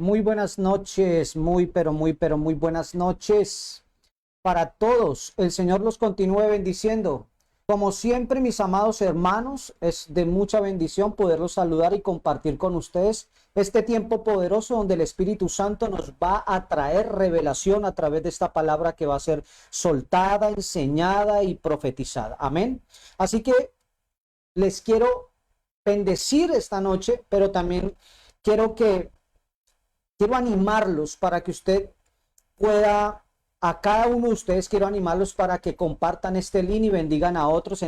Muy buenas noches, muy buenas noches para todos. El Señor los continúe bendiciendo. Como siempre, mis amados hermanos, es de mucha bendición poderlos saludar y compartir con ustedes este tiempo poderoso donde el Espíritu Santo nos va a traer revelación a través de esta palabra que va a ser soltada, enseñada y profetizada. Amén. Así que les quiero bendecir esta noche, pero también quiero que quiero animarlos para que usted pueda, a cada uno de ustedes quiero animarlos para que compartan este link y bendigan a otros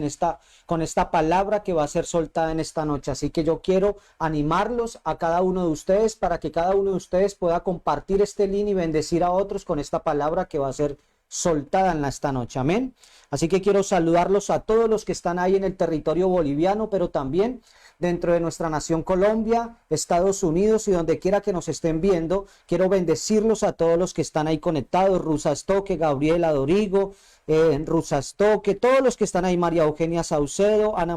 con esta palabra que va a ser soltada en esta noche. Así que yo quiero animarlos a cada uno de ustedes para que cada uno de ustedes pueda compartir este link y bendecir a otros con esta palabra que va a ser soltada en esta noche. Amén. Así que quiero saludarlos a todos los que están ahí en el territorio boliviano, pero también dentro de nuestra nación Colombia, Estados Unidos y donde quiera que nos estén viendo. Quiero bendecirlos a todos los que están ahí conectados, Rusastoque, Gabriela Dorigo, Rusastoque, todos los que están ahí, María Eugenia Saucedo, Ana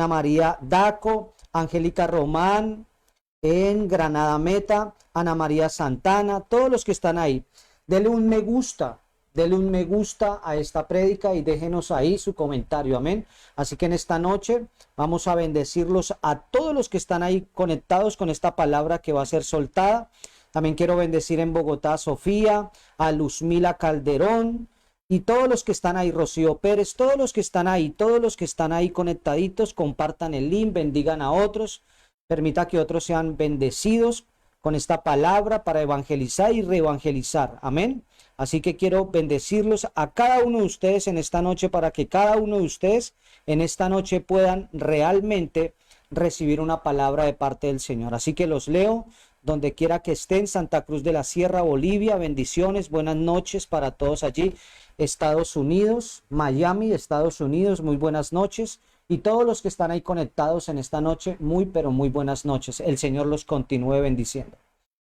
María Daco, Angélica Román, en Granada Meta, Ana María Santana, todos los que están ahí. Denle un me gusta a esta prédica y déjenos ahí su comentario, amén. Así que en esta noche vamos a bendecirlos a todos los que están ahí conectados con esta palabra que va a ser soltada. También quiero bendecir en Bogotá a Sofía, a Luzmila Calderón y todos los que están ahí, Rocío Pérez, todos los que están ahí conectaditos, compartan el link, bendigan a otros, permita que otros sean bendecidos con esta palabra para evangelizar y reevangelizar. Amén. Así que quiero bendecirlos a cada uno de ustedes en esta noche para que cada uno de ustedes en esta noche puedan realmente recibir una palabra de parte del Señor. Así que los leo donde quiera que estén. Santa Cruz de la Sierra, Bolivia, bendiciones, buenas noches para todos allí. Estados Unidos, Miami, Estados Unidos, muy buenas noches. Y todos los que están ahí conectados en esta noche, muy buenas noches. El Señor los continúe bendiciendo.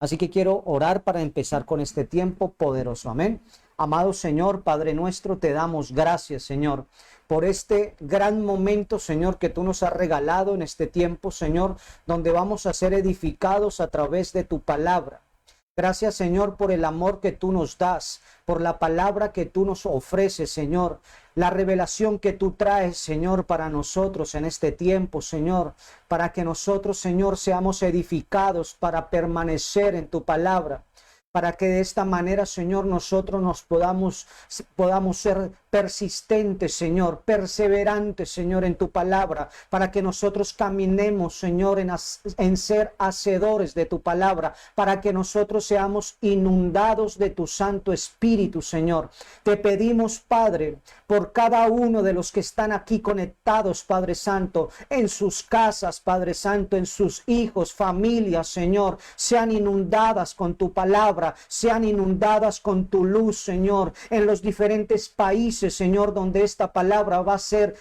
Así que quiero orar para empezar con este tiempo poderoso. Amén. Amado Señor, Padre nuestro, te damos gracias, Señor, por este gran momento, Señor, que tú nos has regalado en este tiempo, Señor, donde vamos a ser edificados a través de tu palabra. Gracias, Señor, por el amor que tú nos das, por la palabra que tú nos ofreces, Señor, la revelación que tú traes, Señor, para nosotros en este tiempo, Señor, para que nosotros, Señor, seamos edificados para permanecer en tu palabra, para que de esta manera, Señor, nosotros podamos ser persistentes, Señor, perseverantes, Señor, en tu palabra, para que nosotros caminemos, Señor, en ser hacedores de tu palabra, para que nosotros seamos inundados de tu Santo Espíritu, Señor. Te pedimos, Padre, por cada uno de los que están aquí conectados, Padre Santo, en sus casas, Padre Santo, en sus hijos, familias, Señor, sean inundadas con tu palabra, sean inundadas con tu luz, Señor, en los diferentes países, Señor, donde esta palabra va a ser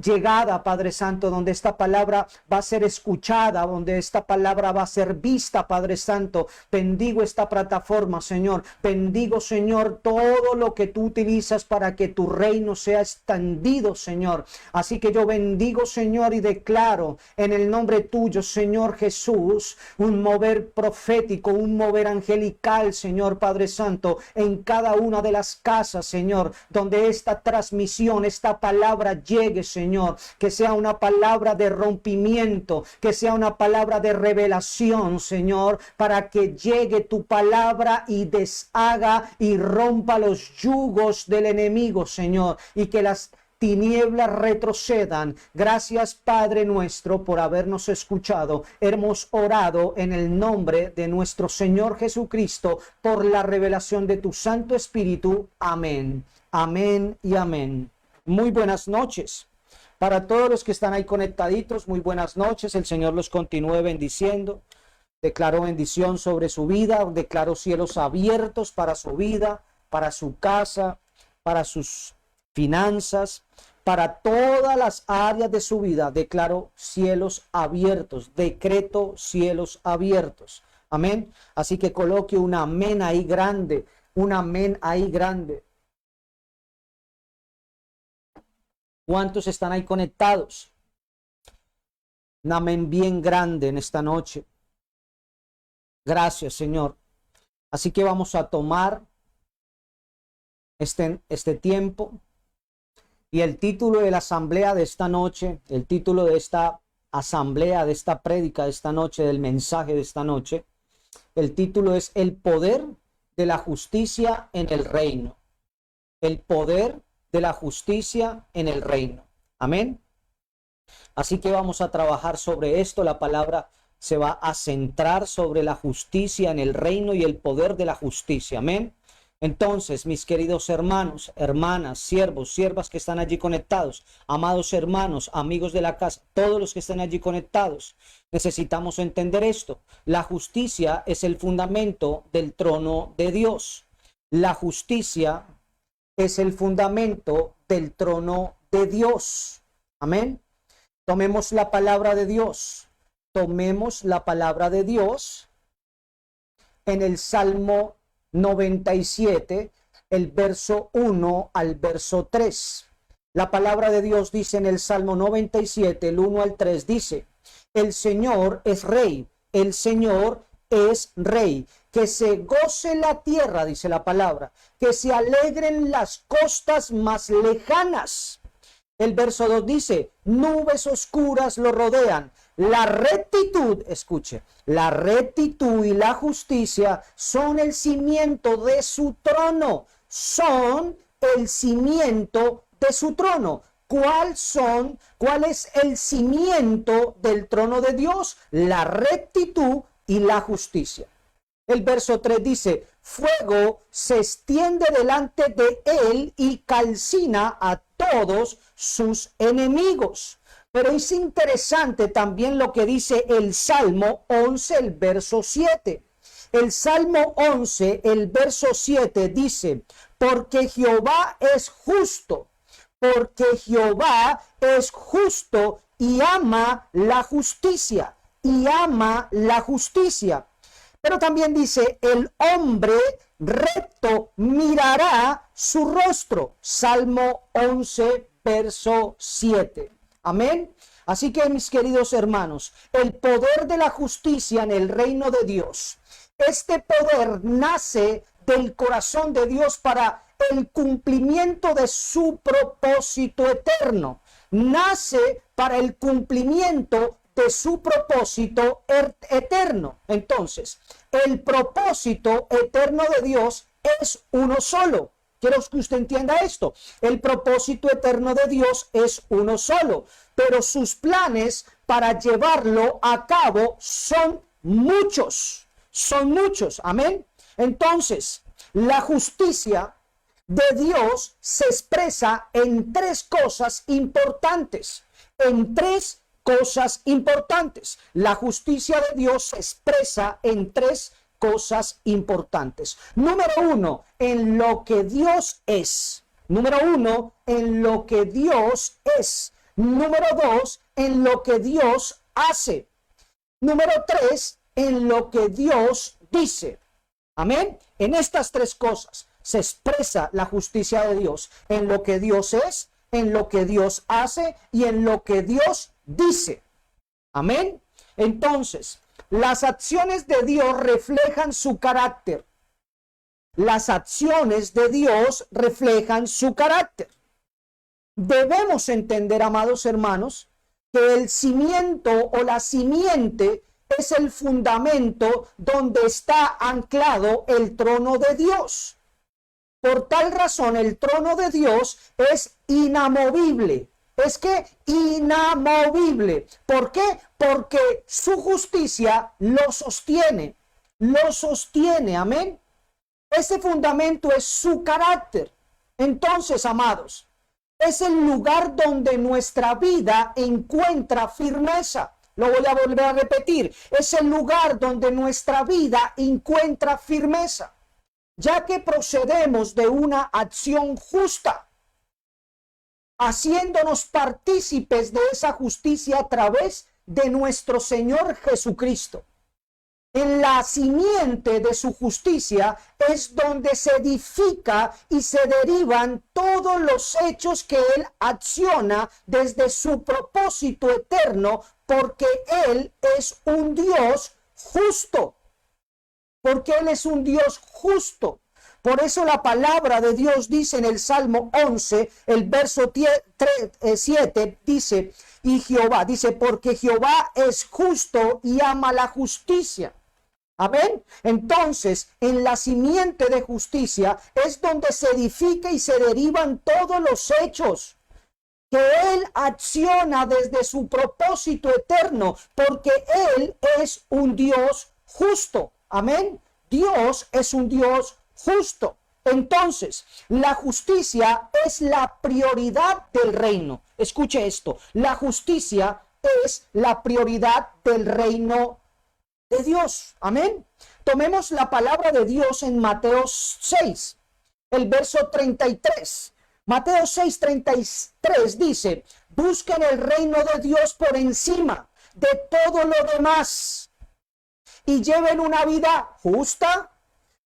llegada, Padre Santo, donde esta palabra va a ser escuchada, donde esta palabra va a ser vista, Padre Santo. Bendigo esta plataforma, Señor. Bendigo, Señor, todo lo que tú utilizas para que tu reino sea extendido, Señor. Así que yo bendigo, Señor, y declaro en el nombre tuyo, Señor Jesús, un mover profético, un mover angelical, Señor Padre Santo, en cada una de las casas, Señor, donde esta transmisión, esta palabra llegue, Señor. Que sea una palabra de rompimiento, que sea una palabra de revelación, Señor, para que llegue tu palabra y deshaga y rompa los yugos del enemigo, Señor, y que las tinieblas retrocedan. Gracias, Padre nuestro, por habernos escuchado. Hemos orado en el nombre de nuestro Señor Jesucristo por la revelación de tu Santo Espíritu. Amén. Amén y amén. Muy buenas noches. Para todos los que están ahí conectaditos, muy buenas noches. El Señor los continúe bendiciendo. Declaro bendición sobre su vida. Declaro cielos abiertos para su vida, para su casa, para sus finanzas, para todas las áreas de su vida. Declaro cielos abiertos. Decreto cielos abiertos. Amén. Así que coloque un amén ahí grande. Un amén ahí grande. ¿Cuántos están ahí conectados? Un amén bien grande en esta noche. Gracias, Señor. Así que vamos a tomar este tiempo. Y el título de la asamblea de esta noche, el título de esta asamblea, de esta prédica de esta noche, del mensaje de esta noche, el título es El poder de la justicia en el reino. El poder de la justicia en el reino. Amén. Así que vamos a trabajar sobre esto. La palabra se va a centrar sobre la justicia en el reino y el poder de la justicia. Amén. Entonces, mis queridos hermanos, hermanas, siervos, siervas que están allí conectados, amados hermanos, amigos de la casa, todos los que están allí conectados, necesitamos entender esto. La justicia es el fundamento del trono de Dios. La justicia es el fundamento del trono de Dios. Amén. Tomemos la palabra de Dios. Tomemos la palabra de Dios en el Salmo 97, el verso 1 al verso 3. La palabra de Dios dice en el Salmo 97, el 1 al 3, dice: el Señor es rey, el Señor es rey. Que se goce la tierra, dice la palabra, que se alegren las costas más lejanas. El verso 2 dice: nubes oscuras lo rodean. La rectitud, escuche, la rectitud y la justicia son el cimiento de su trono. Son el cimiento de su trono. ¿Cuál es el cimiento del trono de Dios? La rectitud y la justicia. El verso 3 dice: fuego se extiende delante de él y calcina a todos sus enemigos. Pero es interesante también lo que dice el Salmo 11, el verso 7. El Salmo 11, el verso 7 dice: porque Jehová es justo y ama la justicia, Pero también dice: el hombre recto mirará su rostro. Salmo 11, verso 7. Amén. Así que, mis queridos hermanos, el poder de la justicia en el reino de Dios, este poder nace del corazón de Dios para el cumplimiento de su propósito eterno. Nace para el cumplimiento de su propósito eterno. Entonces, el propósito eterno de Dios es uno solo. Quiero que usted entienda esto. El propósito eterno de Dios es uno solo, pero sus planes para llevarlo a cabo son muchos. Amén. Entonces, la justicia de Dios se expresa en tres cosas importantes. La justicia de Dios se expresa en tres cosas importantes. Número uno, en lo que Dios es. Número dos, en lo que Dios hace. Número tres, en lo que Dios dice. Amén. En estas tres cosas se expresa la justicia de Dios: en lo que Dios es, en lo que Dios hace y en lo que Dios dice. Amén. Entonces, las acciones de Dios reflejan su carácter. Debemos entender, amados hermanos, que el cimiento o la simiente es el fundamento donde está anclado el trono de Dios. Por tal razón, el trono de Dios es inamovible. Inamovible. ¿Por qué? Porque su justicia lo sostiene. Amén. Ese fundamento es su carácter. Entonces, amados, es el lugar donde nuestra vida encuentra firmeza. Lo voy a volver a repetir. Es el lugar donde nuestra vida encuentra firmeza, ya que procedemos de una acción justa, haciéndonos partícipes de esa justicia a través de nuestro Señor Jesucristo. En la simiente de su justicia es donde se edifica y se derivan todos los hechos que Él acciona desde su propósito eterno, porque Él es un Dios justo. porque Él es un Dios justo. Por eso la palabra de Dios dice en el Salmo 11, el verso 7, dice, y Jehová, dice, porque Jehová es justo y ama la justicia. Amén. Entonces, en la simiente de justicia es donde se edifica y se derivan todos los hechos que Él acciona desde su propósito eterno, porque Él es un Dios justo. Amén. Dios es un Dios justo. Entonces, la justicia es la prioridad del reino. Escuche esto, la justicia es la prioridad del reino de Dios. Amén. Tomemos la palabra de Dios en Mateo 6, el verso 33. Mateo 6, 33 dice, busquen el reino de Dios por encima de todo lo demás y lleven una vida justa,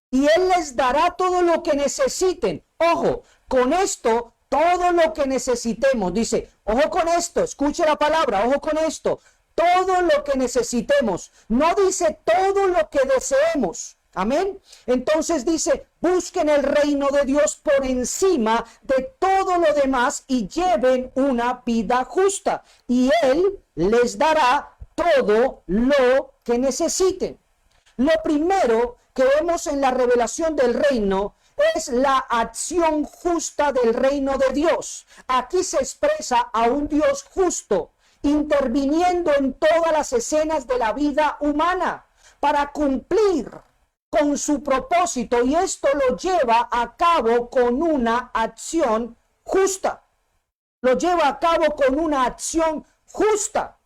y Él les dará todo lo que necesiten. Ojo, con esto, todo lo que necesitemos. Dice, ojo con esto, escuche la palabra, ojo con esto. Todo lo que necesitemos. No dice todo lo que deseemos. Amén. Entonces dice, busquen el reino de Dios por encima de todo lo demás y lleven una vida justa. Y Él les dará todo lo que necesiten. Lo primero que vemos en la revelación del reino es la acción justa del reino de Dios. Aquí se expresa a un Dios justo, interviniendo en todas las escenas de la vida humana para cumplir con su propósito, y esto lo lleva a cabo con una acción justa. Lo lleva a cabo con una acción justa.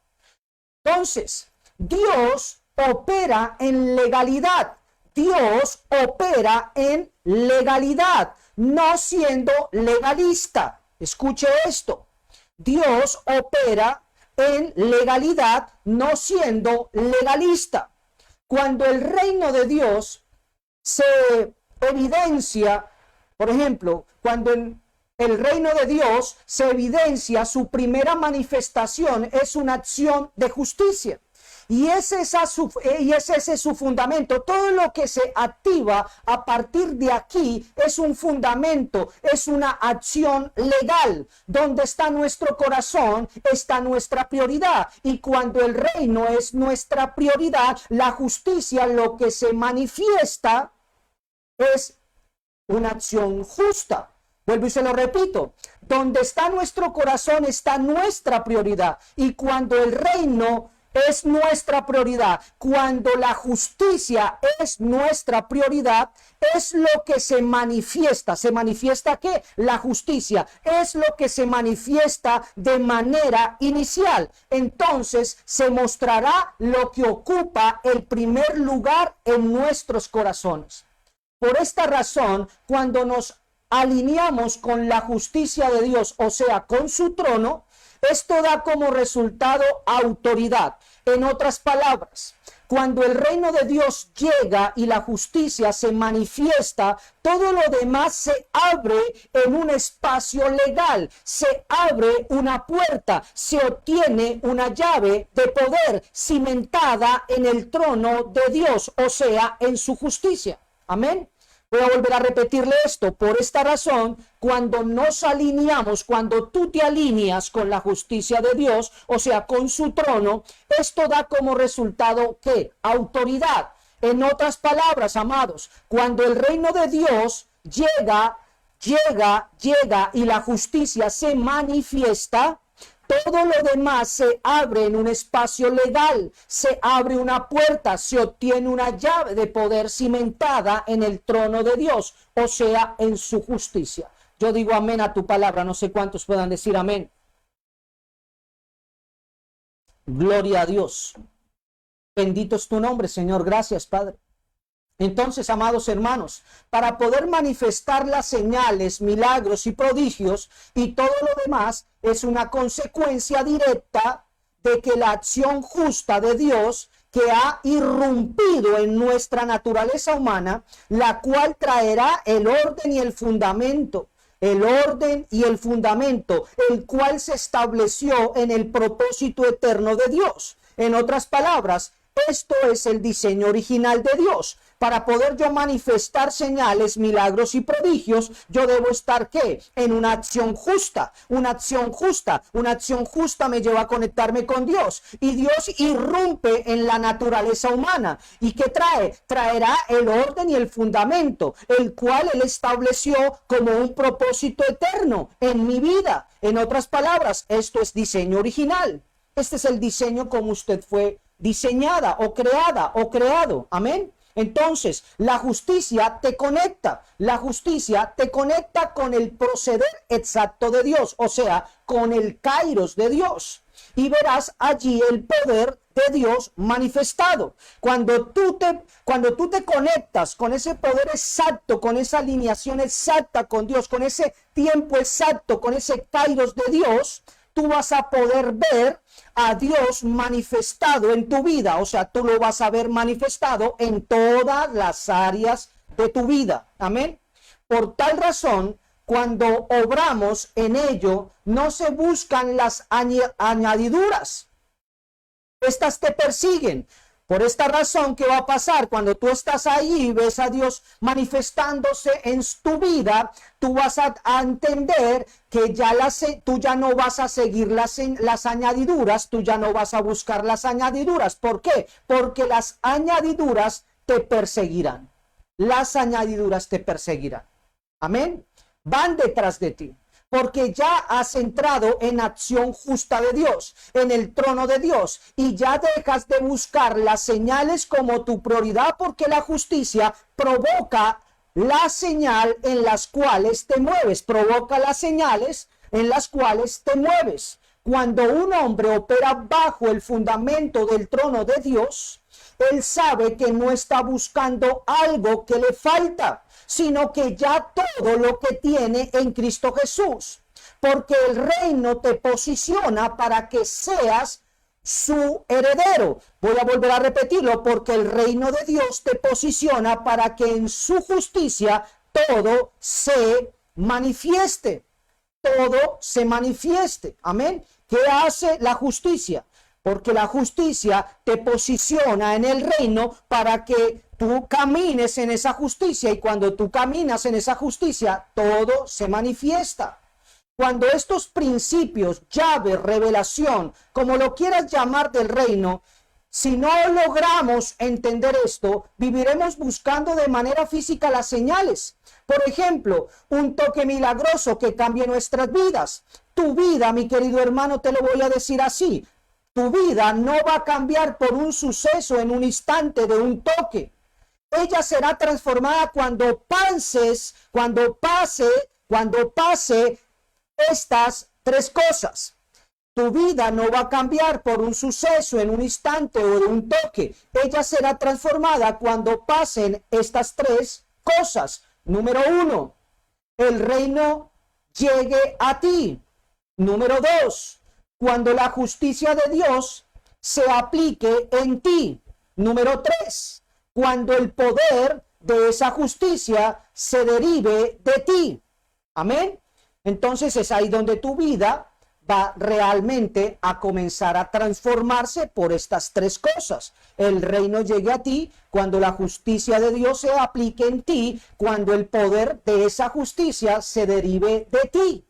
Entonces, Dios opera en legalidad. Dios opera en legalidad, no siendo legalista. Escuche esto. Dios opera en legalidad, no siendo legalista. Cuando el reino de Dios se evidencia, por ejemplo, cuando en el reino de Dios se evidencia, su primera manifestación es una acción de justicia. Y ese es su fundamento. Todo lo que se activa a partir de aquí es un fundamento, es una acción legal. Donde está nuestro corazón, está nuestra prioridad. Y cuando el reino es nuestra prioridad, la justicia, lo que se manifiesta es una acción justa. Vuelvo y se lo repito. Donde está nuestro corazón, está nuestra prioridad. Y cuando el reino es nuestra prioridad, cuando la justicia es nuestra prioridad, es lo que se manifiesta. ¿Se manifiesta qué? La justicia es lo que se manifiesta de manera inicial. Entonces se mostrará lo que ocupa el primer lugar en nuestros corazones. Por esta razón, cuando nos alineamos con la justicia de Dios, o sea, con su trono, esto da como resultado autoridad. En otras palabras, cuando el reino de Dios llega y la justicia se manifiesta, todo lo demás se abre en un espacio legal, se abre una puerta, se obtiene una llave de poder cimentada en el trono de Dios, o sea, en su justicia. Amén. Voy a volver a repetirle esto. Por esta razón, cuando nos alineamos, cuando tú te alineas con la justicia de Dios, o sea, con su trono, esto da como resultado ¿qué? Autoridad. En otras palabras, amados, cuando el reino de Dios llega y la justicia se manifiesta, todo lo demás se abre en un espacio legal, se abre una puerta, se obtiene una llave de poder cimentada en el trono de Dios, o sea, en su justicia. Yo digo amén a tu palabra, no sé cuántos puedan decir amén. Gloria a Dios. Bendito es tu nombre, Señor. Gracias, Padre. Entonces, amados hermanos, para poder manifestar las señales, milagros y prodigios y todo lo demás, es una consecuencia directa de que la acción justa de Dios que ha irrumpido en nuestra naturaleza humana, la cual traerá el orden y el fundamento. El orden y el fundamento, el cual se estableció en el propósito eterno de Dios. En otras palabras, esto es el diseño original de Dios. Para poder yo manifestar señales, milagros y prodigios, yo debo estar ¿qué? En una acción justa, una acción justa. Una acción justa me lleva a conectarme con Dios. Y Dios irrumpe en la naturaleza humana. ¿Y qué trae? Traerá el orden y el fundamento, el cual Él estableció como un propósito eterno en mi vida. En otras palabras, esto es diseño original. Este es el diseño como usted fue diseñada o creada o creado. Amén. Entonces, la justicia te conecta. La justicia te conecta con el proceder exacto de Dios, o sea, con el kairos de Dios. Y verás allí el poder de Dios manifestado. Cuando tú te conectas con ese poder exacto, con esa alineación exacta con Dios, con ese tiempo exacto, con ese kairos de Dios, tú vas a poder ver a Dios manifestado en tu vida. O sea, tú lo vas a ver manifestado en todas las áreas de tu vida. Amén. Por tal razón, cuando obramos en ello, no se buscan las añadiduras. Estas te persiguen. Por esta razón, ¿qué va a pasar? Cuando tú estás ahí y ves a Dios manifestándose en tu vida, tú vas a entender que tú ya no vas a seguir las añadiduras, tú ya no vas a buscar las añadiduras. ¿Por qué? Porque las añadiduras te perseguirán. Las añadiduras te perseguirán. Amén. Van detrás de ti. Porque ya has entrado en acción justa de Dios, en el trono de Dios, y ya dejas de buscar las señales como tu prioridad, porque la justicia provoca la señal en las cuales te mueves, provoca las señales en las cuales te mueves. Cuando un hombre opera bajo el fundamento del trono de Dios, él sabe que no está buscando algo que le falta, sino que ya todo lo que tiene en Cristo Jesús. Porque el reino te posiciona para que seas su heredero. Voy a volver a repetirlo, porque el reino de Dios te posiciona para que en su justicia todo se manifieste. Todo se manifieste. Amén. ¿Qué hace la justicia? Porque la justicia te posiciona en el reino para que tú camines en esa justicia, y cuando tú caminas en esa justicia, todo se manifiesta. Cuando estos principios, llave, revelación, como lo quieras llamar del reino, si no logramos entender esto, viviremos buscando de manera física las señales. Por ejemplo, un toque milagroso que cambie nuestras vidas. Tu vida, mi querido hermano, te lo voy a decir así. Tu vida no va a cambiar por un suceso en un instante de un toque. Ella será transformada cuando pase estas tres cosas. Tu vida no va a cambiar por un suceso en un instante o de un toque. Ella será transformada cuando pasen estas tres cosas. Número 1, el reino llegue a ti. Número 2, cuando la justicia de Dios se aplique en ti. Número 3, cuando el poder de esa justicia se derive de ti. Amén. Entonces es ahí donde tu vida va realmente a comenzar a transformarse por estas tres cosas. El reino llegue a ti, cuando la justicia de Dios se aplique en ti, cuando el poder de esa justicia se derive de ti.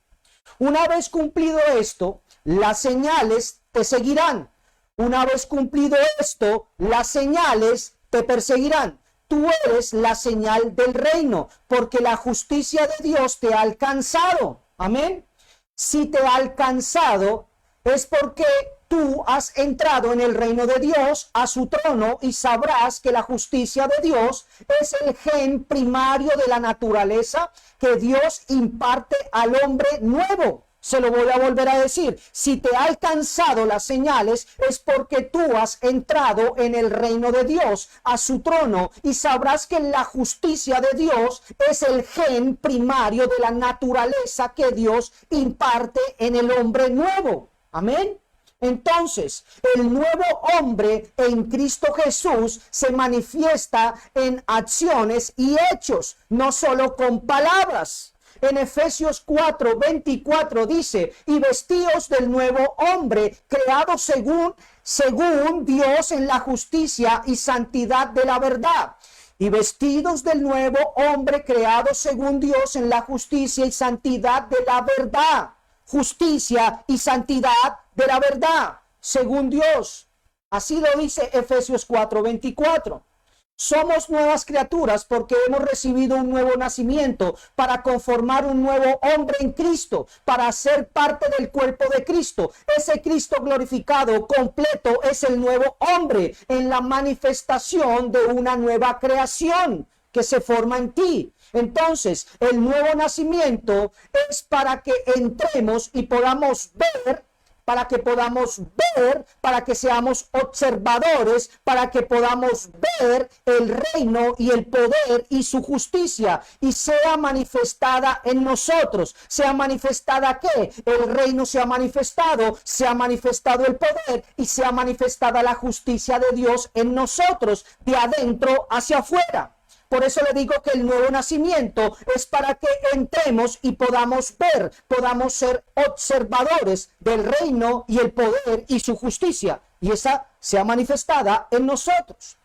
Una vez cumplido esto, las señales te seguirán. Una vez cumplido esto, las señales te perseguirán. Tú eres la señal del reino, porque la justicia de Dios te ha alcanzado. Amén. Si te ha alcanzado, es porque tú has entrado en el reino de Dios, a su trono, y sabrás que la justicia de Dios es el gen primario de la naturaleza que Dios imparte al hombre nuevo. Se lo voy a volver a decir. Si te ha alcanzado las señales, es porque tú has entrado en el reino de Dios, a su trono, y sabrás que la justicia de Dios es el gen primario de la naturaleza que Dios imparte en el hombre nuevo. Amén. Entonces, el nuevo hombre en Cristo Jesús se manifiesta en acciones y hechos, no solo con palabras. En Efesios 4:24 dice, y vestíos del nuevo hombre, creado según Dios en la justicia y santidad de la verdad. y vestidos del nuevo hombre creado según Dios en la justicia y santidad de la verdad. Justicia y santidad de la verdad, según Dios. Así lo dice Efesios 4:24. Somos nuevas criaturas porque hemos recibido un nuevo nacimiento para conformar un nuevo hombre en Cristo, para ser parte del cuerpo de Cristo. Ese Cristo glorificado, completo, es el nuevo hombre en la manifestación de una nueva creación que se forma en ti. Entonces, el nuevo nacimiento es para que entremos y podamos ver, para que seamos observadores, para que podamos ver el reino y el poder y su justicia y sea manifestada en nosotros. ¿Sea manifestada qué? El reino se ha manifestado el poder y se ha manifestada la justicia de Dios en nosotros, de adentro hacia afuera. Por eso le digo que el nuevo nacimiento es para que entremos y podamos ver, podamos ser observadores del reino y el poder y su justicia. Y esa sea manifestada en nosotros.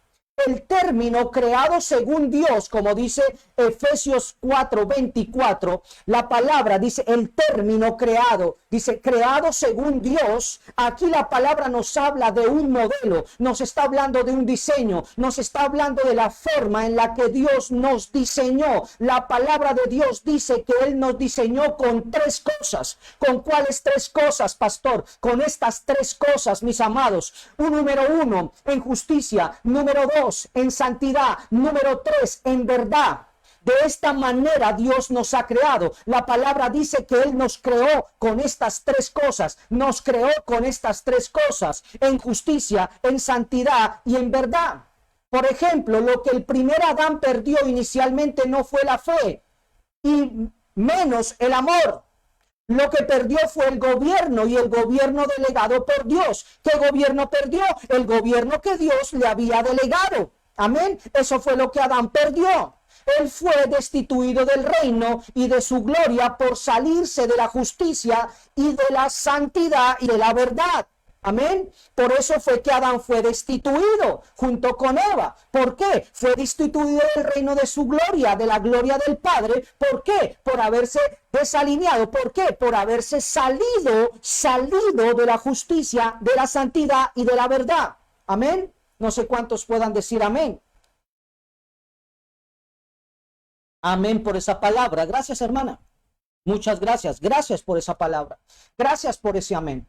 El término creado según Dios, como dice Efesios 4:24, la palabra dice el término creado, dice creado según Dios. Aquí la palabra nos habla de un modelo, nos está hablando de un diseño, nos está hablando de la forma en la que Dios nos diseñó. La palabra de Dios dice que Él nos diseñó con tres cosas. ¿Con cuáles tres cosas, pastor? Con estas tres cosas, mis amados. Número uno, en justicia. Número dos, en santidad. Número tres, en verdad. De esta manera Dios nos ha creado. La palabra dice que Él nos creó con estas tres cosas. Nos creó con estas tres cosas. En justicia, en santidad y en verdad. Por ejemplo, lo que el primer Adán perdió inicialmente no fue la fe y menos el amor. Lo que perdió fue el gobierno y el gobierno delegado por Dios. ¿Qué gobierno perdió? El gobierno que Dios le había delegado. Amén. Eso fue lo que Adán perdió. Él fue destituido del reino y de su gloria por salirse de la justicia y de la santidad y de la verdad. Amén. Por eso fue que Adán fue destituido junto con Eva. ¿Por qué? Fue destituido del reino de su gloria, de la gloria del Padre. ¿Por qué? Por haberse desalineado. ¿Por qué? Por haberse salido de la justicia, de la santidad y de la verdad. Amén. No sé cuántos puedan decir amén. Amén por esa palabra. Gracias, hermana. Muchas gracias. Gracias por esa palabra. Gracias por ese amén.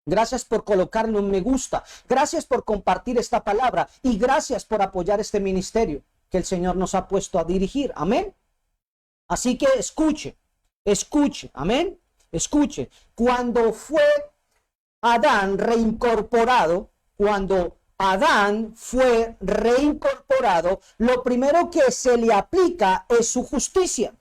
Gracias por colocarle un me gusta. Gracias por compartir esta palabra. Y gracias por apoyar este ministerio que el Señor nos ha puesto a dirigir. Amén. Así que escuche. Amén. Escuche. Cuando fue Adán reincorporado, lo primero que se le aplica es su justicia,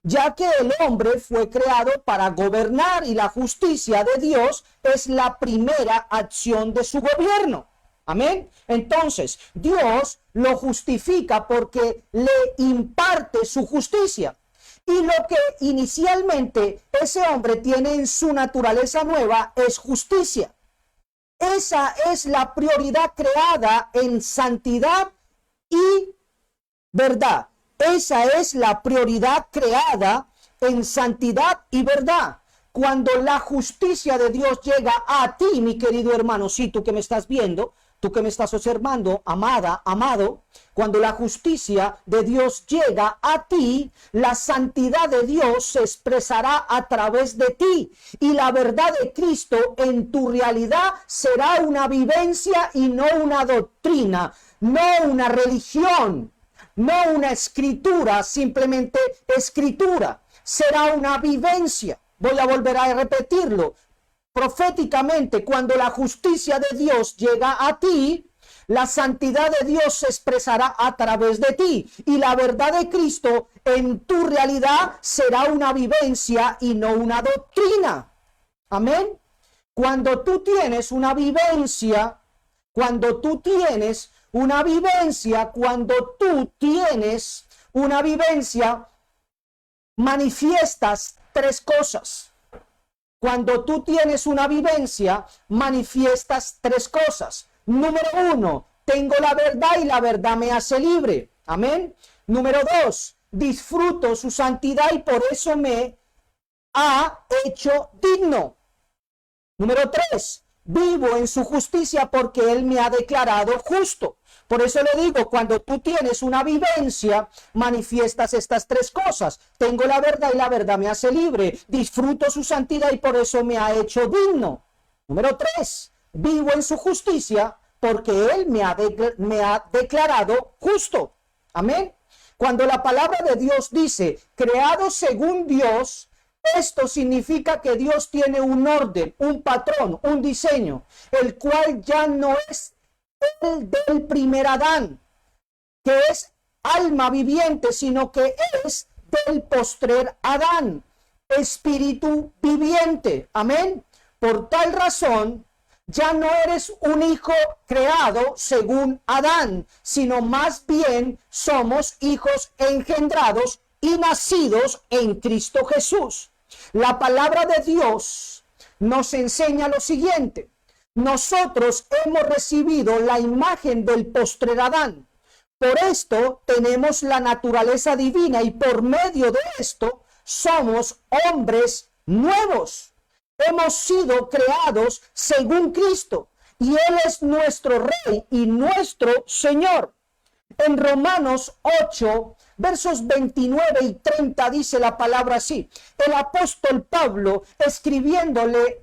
ya que el hombre fue creado para gobernar y la justicia de Dios es la primera acción de su gobierno. Amén. Entonces, Dios lo justifica porque le imparte su justicia. Y lo que inicialmente ese hombre tiene en su naturaleza nueva es justicia. Esa es la prioridad creada en santidad y verdad. Esa es la prioridad creada en santidad y verdad. Cuando la justicia de Dios llega a ti, mi querido hermano, sí, tú que me estás viendo, tú que me estás observando, amada, amado, cuando la justicia de Dios llega a ti, la santidad de Dios se expresará a través de ti y la verdad de Cristo en tu realidad será una vivencia y no una doctrina, no una religión, no una escritura, simplemente escritura, será una vivencia. Voy a volver a repetirlo. Proféticamente, cuando la justicia de Dios llega a ti, la santidad de Dios se expresará a través de ti y la verdad de Cristo en tu realidad será una vivencia y no una doctrina. Amén. Cuando tú tienes una vivencia, manifiestas tres cosas. Cuando tú tienes una vivencia, manifiestas tres cosas. Número uno, tengo la verdad y la verdad me hace libre. Amén. Número 2, disfruto su santidad y por eso me ha hecho digno. Número 3, vivo en su justicia porque Él me ha declarado justo. Por eso le digo, cuando tú tienes una vivencia, manifiestas estas 3 cosas. Tengo la verdad y la verdad me hace libre. Disfruto su santidad y por eso me ha hecho digno. Número 3, vivo en su justicia porque Él me ha declarado justo. Amén. Cuando la palabra de Dios dice, creado según Dios, esto significa que Dios tiene un orden, un patrón, un diseño, el cual ya no es el del primer Adán, que es alma viviente, sino que es del postrer Adán, espíritu viviente. Amén. Por tal razón, ya no eres un hijo creado según Adán, sino más bien somos hijos engendrados y nacidos en Cristo Jesús. La palabra de Dios nos enseña lo siguiente. Nosotros hemos recibido la imagen del postrer Adán. Por esto tenemos la naturaleza divina y por medio de esto somos hombres nuevos. Hemos sido creados según Cristo y Él es nuestro Rey y nuestro Señor. En Romanos 8, versos 29 y 30 dice la palabra así. El apóstol Pablo, escribiéndole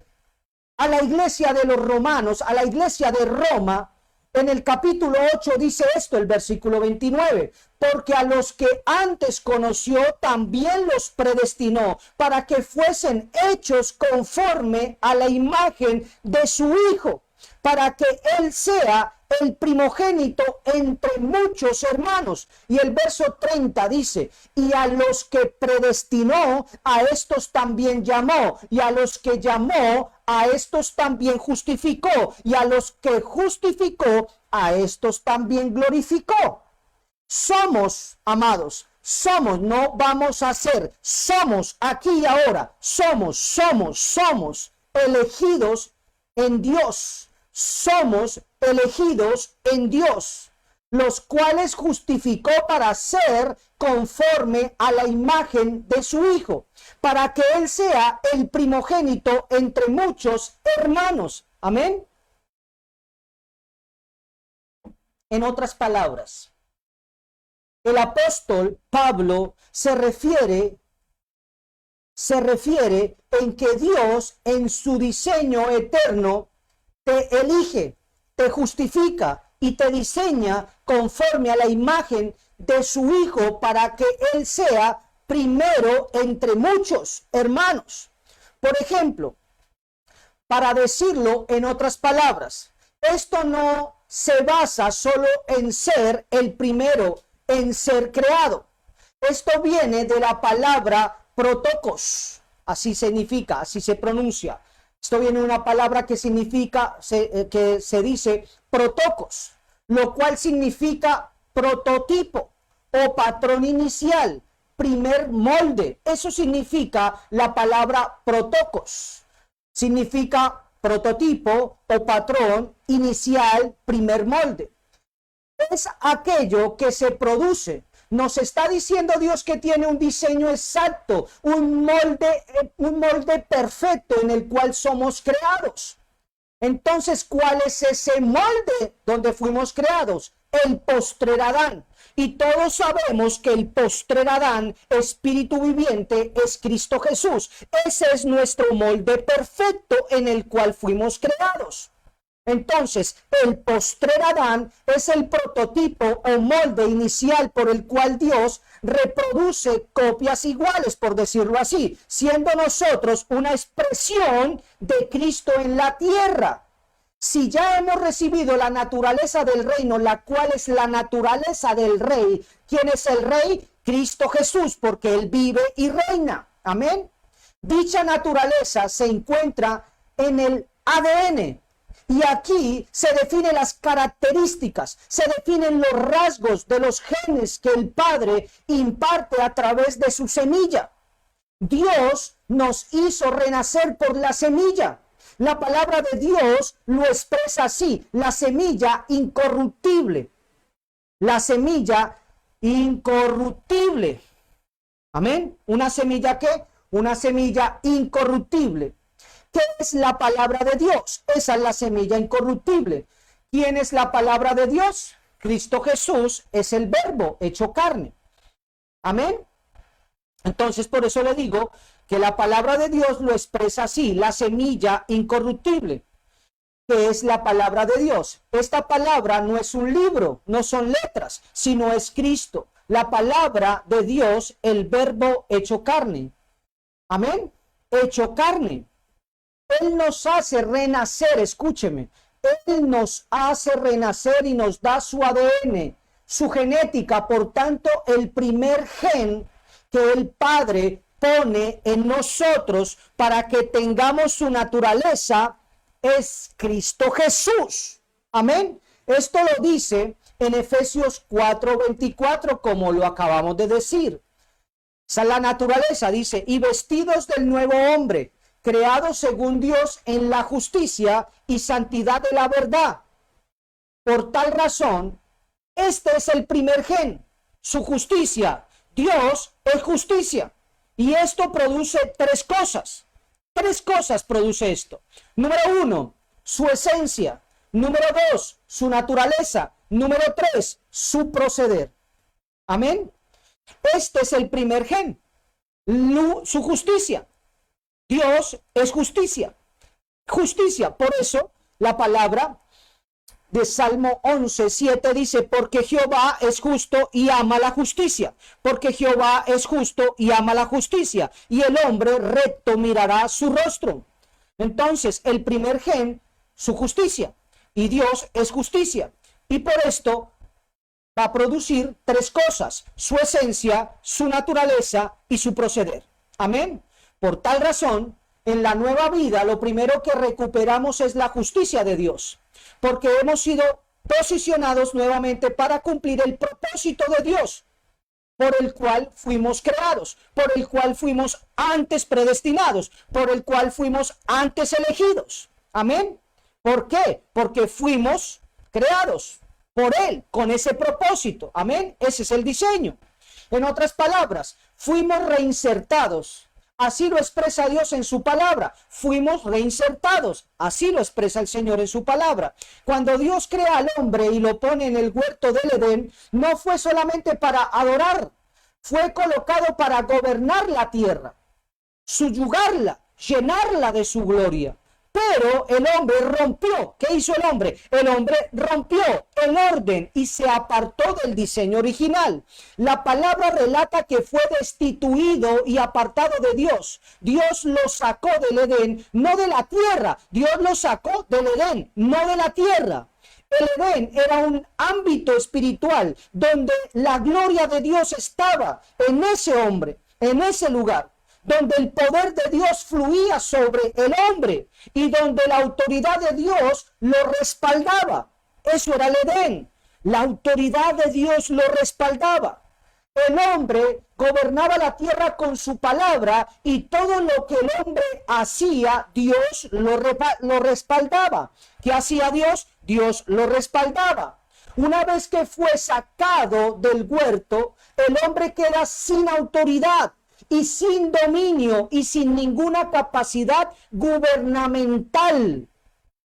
a la iglesia de los romanos, a la iglesia de Roma, en el capítulo 8 dice esto, el versículo 29, porque a los que antes conoció también los predestinó para que fuesen hechos conforme a la imagen de su Hijo, para que Él sea el primogénito entre muchos hermanos. Y el verso 30 dice, y a los que predestinó, a estos también llamó, y a los que llamó, a estos también justificó, y a los que justificó, a estos también glorificó. Somos, amados, somos, no vamos a ser, somos aquí y ahora, somos elegidos en Dios. Somos elegidos en Dios, los cuales justificó para ser conforme a la imagen de su Hijo, para que Él sea el primogénito entre muchos hermanos. Amén. En otras palabras, el apóstol Pablo se refiere en que Dios en su diseño eterno te elige, te justifica y te diseña conforme a la imagen de su Hijo para que Él sea primero entre muchos hermanos. Por ejemplo, para decirlo en otras palabras, esto no se basa solo en ser el primero, en ser creado. Esto viene de la palabra protokos, así significa, así se pronuncia. Esto viene de una palabra que significa, que se dice protokos, lo cual significa prototipo o patrón inicial, primer molde. Eso significa la palabra protokos. Significa prototipo o patrón inicial, primer molde. Es aquello que se produce. Nos está diciendo Dios que tiene un diseño exacto, un molde perfecto en el cual somos creados. Entonces, ¿cuál es ese molde donde fuimos creados? El postrer Adán. Y todos sabemos que el postrer Adán, espíritu viviente, es Cristo Jesús. Ese es nuestro molde perfecto en el cual fuimos creados. Entonces, el postrer Adán es el prototipo o molde inicial por el cual Dios reproduce copias iguales, por decirlo así, siendo nosotros una expresión de Cristo en la tierra. Si ya hemos recibido la naturaleza del reino, la cual es la naturaleza del rey, ¿quién es el rey? Cristo Jesús, porque Él vive y reina. Amén. Dicha naturaleza se encuentra en el ADN. Y aquí se definen las características, se definen los rasgos de los genes que el Padre imparte a través de su semilla. Dios nos hizo renacer por la semilla. La palabra de Dios lo expresa así: la semilla incorruptible. La semilla incorruptible. Amén. ¿Una semilla qué? Una semilla incorruptible. ¿Qué es la palabra de Dios? Esa es la semilla incorruptible. ¿Quién es la palabra de Dios? Cristo Jesús es el verbo hecho carne. Amén. Entonces, por eso le digo que la palabra de Dios lo expresa así, la semilla incorruptible, que es la palabra de Dios. Esta palabra no es un libro, no son letras, sino es Cristo. La palabra de Dios, el verbo hecho carne. Amén. Hecho carne. Él nos hace renacer, escúcheme. Él nos hace renacer y nos da su ADN, su genética. Por tanto, el primer gen que el Padre pone en nosotros para que tengamos su naturaleza es Cristo Jesús. Amén. Esto lo dice en Efesios 4:24, como lo acabamos de decir. Esa es la naturaleza, dice, y vestidos del nuevo hombre, creados según Dios en la justicia y santidad de la verdad. Por tal razón, este es el primer gen, su justicia. Dios es justicia. Y esto produce tres cosas. Tres cosas produce esto. Número uno, su esencia. Número dos, su naturaleza. Número tres, su proceder. Amén. Este es el primer gen, su justicia. Dios es justicia. Justicia. Por eso la palabra de Salmo 11:7 dice, porque Jehová es justo y ama la justicia. Porque Jehová es justo y ama la justicia. Y el hombre recto mirará su rostro. Entonces, el primer gen, su justicia. Y Dios es justicia. Y por esto va a producir tres cosas: su esencia, su naturaleza y su proceder. Amén. Por tal razón, en la nueva vida, lo primero que recuperamos es la justicia de Dios, porque hemos sido posicionados nuevamente para cumplir el propósito de Dios, por el cual fuimos creados, por el cual fuimos antes predestinados, por el cual fuimos antes elegidos. Amén. ¿Por qué? Porque fuimos creados por Él, con ese propósito. Amén. Ese es el diseño. En otras palabras, fuimos reinsertados. Así lo expresa Dios en su palabra. Fuimos reinsertados. Así lo expresa el Señor en su palabra. Cuando Dios crea al hombre y lo pone en el huerto del Edén, no fue solamente para adorar. Fue colocado para gobernar la tierra, subyugarla, llenarla de su gloria. Pero el hombre rompió. ¿Qué hizo el hombre? El hombre rompió el orden y se apartó del diseño original. La palabra relata que fue destituido y apartado de Dios. Dios lo sacó del Edén, no de la tierra. Dios lo sacó del Edén, no de la tierra. El Edén era un ámbito espiritual donde la gloria de Dios estaba en ese hombre, en ese lugar, donde el poder de Dios fluía sobre el hombre y donde la autoridad de Dios lo respaldaba. Eso era el Edén. La autoridad de Dios lo respaldaba. El hombre gobernaba la tierra con su palabra y todo lo que el hombre hacía, Dios lo respaldaba. ¿Qué hacía Dios? Dios lo respaldaba. Una vez que fue sacado del huerto, el hombre queda sin autoridad y sin dominio y sin ninguna capacidad gubernamental.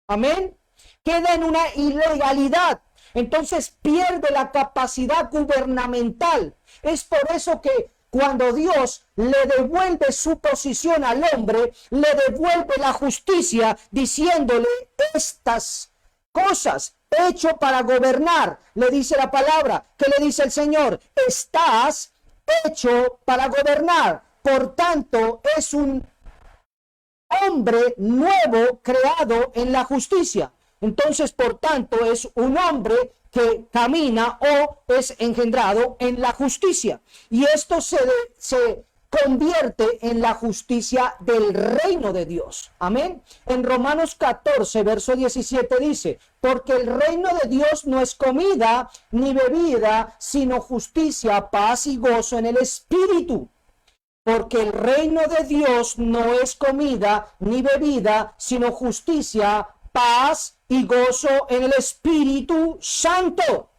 Amén. Queda en una ilegalidad. Entonces pierde la capacidad gubernamental. Es por eso que cuando Dios le devuelve su posición al hombre, le devuelve la justicia diciéndole estas cosas. Hecho para gobernar, le dice la palabra. ¿Qué le dice el Señor? Estás hecho para gobernar. Por tanto, es un hombre nuevo creado en la justicia. Entonces, por tanto, es un hombre que camina o es engendrado en la justicia. Y esto se convierte en la justicia del reino de Dios. Amén. En Romanos 14, verso 17 dice, porque el reino de Dios no es comida ni bebida, sino justicia, paz y gozo en el Espíritu. Porque el reino de Dios no es comida ni bebida, sino justicia, paz y gozo en el Espíritu Santo.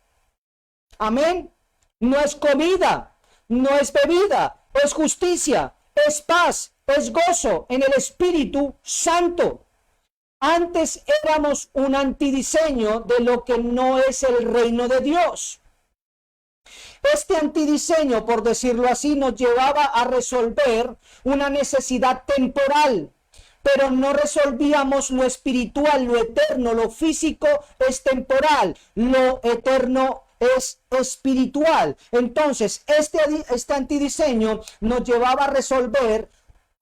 Amén. no es comida, no es bebida, es justicia, es paz, es gozo en el Espíritu Santo. Antes éramos un antidiseño de lo que no es el reino de Dios. Este antidiseño, por decirlo así, nos llevaba a resolver una necesidad temporal, pero no resolvíamos lo espiritual, lo eterno. Lo físico es temporal, lo eterno es espiritual. Entonces, este antidiseño nos llevaba a resolver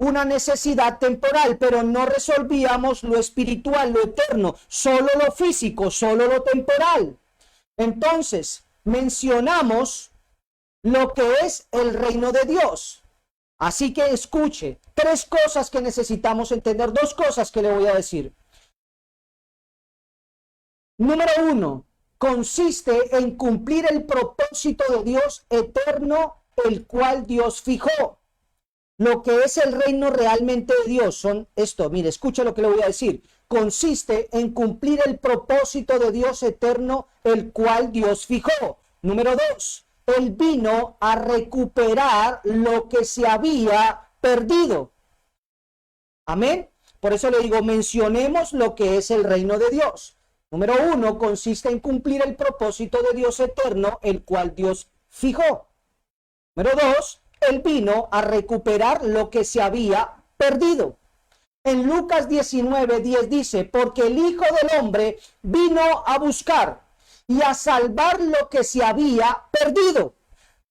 una necesidad temporal, pero no resolvíamos lo espiritual, lo eterno, solo lo físico, solo lo temporal. Entonces, mencionamos lo que es el reino de Dios. Así que escuche, 3 cosas que necesitamos entender, 2 cosas que le voy a decir. Número 1, consiste en cumplir el propósito de Dios eterno, el cual Dios fijó. Lo que es el reino realmente de Dios son esto, mire, escucha lo que le voy a decir. Consiste en cumplir el propósito de Dios eterno, el cual Dios fijó. Número 2, Él vino a recuperar lo que se había perdido. Amén. Por eso le digo, mencionemos lo que es el reino de Dios. Número 1, consiste en cumplir el propósito de Dios eterno, el cual Dios fijó. Número 2, Él vino a recuperar lo que se había perdido. En Lucas 19:10 dice, porque el Hijo del Hombre vino a buscar y a salvar lo que se había perdido.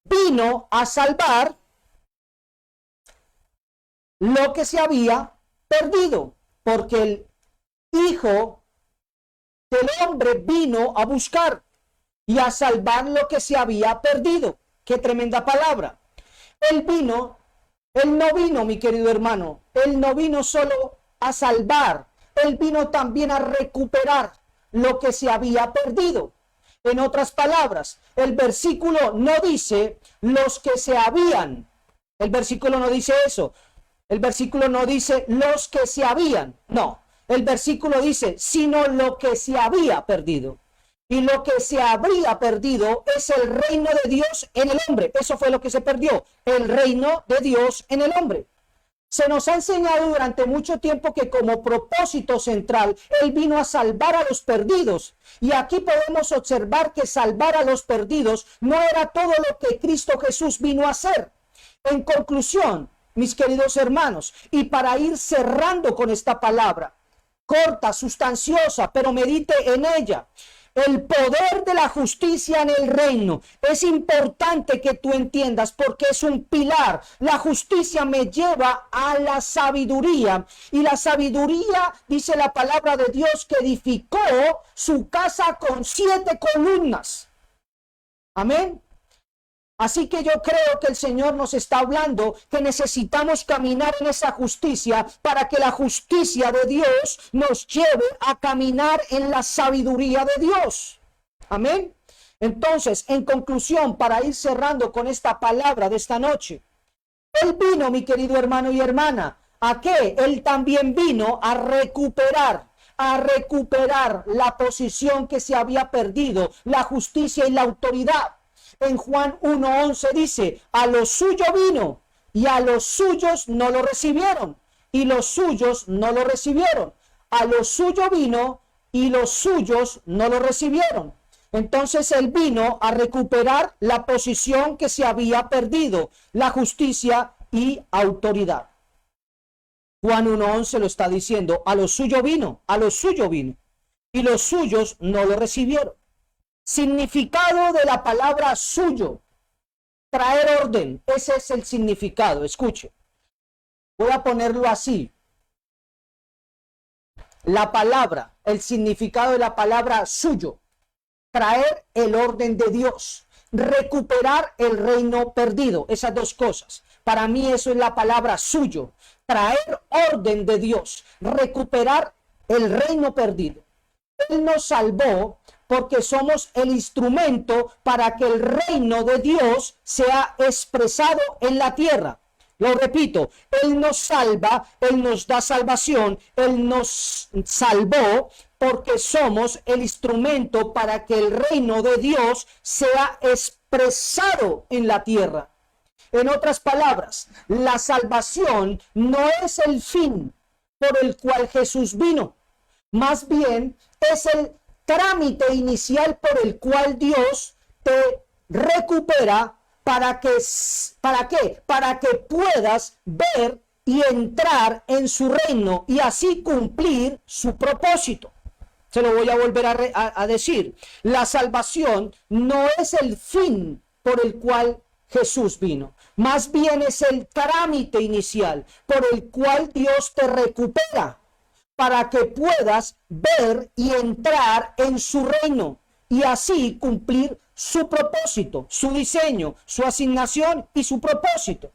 Vino a salvar lo que se había perdido, porque el Hijo del Hombre vino a buscar y a salvar lo que se había perdido. Qué tremenda palabra. Él no vino, mi querido hermano, Él no vino solo a salvar, Él vino también a recuperar lo que se había perdido. En otras palabras, el versículo no dice los que se habían, el versículo no dice eso, el versículo no dice los que se habían, no, el versículo dice sino lo que se había perdido. Y lo que se habría perdido es el reino de Dios en el hombre. Eso fue lo que se perdió, el reino de Dios en el hombre. Se nos ha enseñado durante mucho tiempo que como propósito central, Él vino a salvar a los perdidos. Y aquí podemos observar que salvar a los perdidos no era todo lo que Cristo Jesús vino a hacer. En conclusión, mis queridos hermanos, y para ir cerrando con esta palabra, corta, sustanciosa, pero medite en ella. El poder de la justicia en el reino es importante que tú entiendas porque es un pilar. La justicia me lleva a la sabiduría y la sabiduría, dice la palabra de Dios, que edificó su casa con 7 columnas. Amén. Así que yo creo que el Señor nos está hablando que necesitamos caminar en esa justicia para que la justicia de Dios nos lleve a caminar en la sabiduría de Dios. Amén. Entonces, en conclusión, para ir cerrando con esta palabra de esta noche, Él vino, mi querido hermano y hermana, ¿a qué? Él también vino a recuperar la posición que se había perdido, la justicia y la autoridad. En Juan 1:11 dice, a los suyos vino y a los suyos no lo recibieron. Y los suyos no lo recibieron. A los suyos vino y los suyos no lo recibieron. Entonces Él vino a recuperar la posición que se había perdido, la justicia y autoridad. Juan 1:11 lo está diciendo, a los suyos vino y los suyos no lo recibieron. Significado de la palabra suyo, traer orden, ese es el significado. Escuche, voy a ponerlo así. La palabra, el significado de la palabra suyo, traer el orden de Dios, recuperar el reino perdido, esas 2 cosas. Para mí eso es la palabra suyo, traer orden de Dios, recuperar el reino perdido. Él nos salvó porque somos el instrumento para que el reino de Dios sea expresado en la tierra. Lo repito, Él nos salva, Él nos da salvación, Él nos salvó porque somos el instrumento para que el reino de Dios sea expresado en la tierra. En otras palabras, la salvación no es el fin por el cual Jesús vino, más bien es el trámite inicial por el cual Dios te recupera ¿para qué? Para que puedas ver y entrar en su reino y así cumplir su propósito. Se lo voy a volver a decir. La salvación no es el fin por el cual Jesús vino. Más bien es el trámite inicial por el cual Dios te recupera para que puedas ver y entrar en su reino y así cumplir su propósito, su diseño, su asignación y su propósito.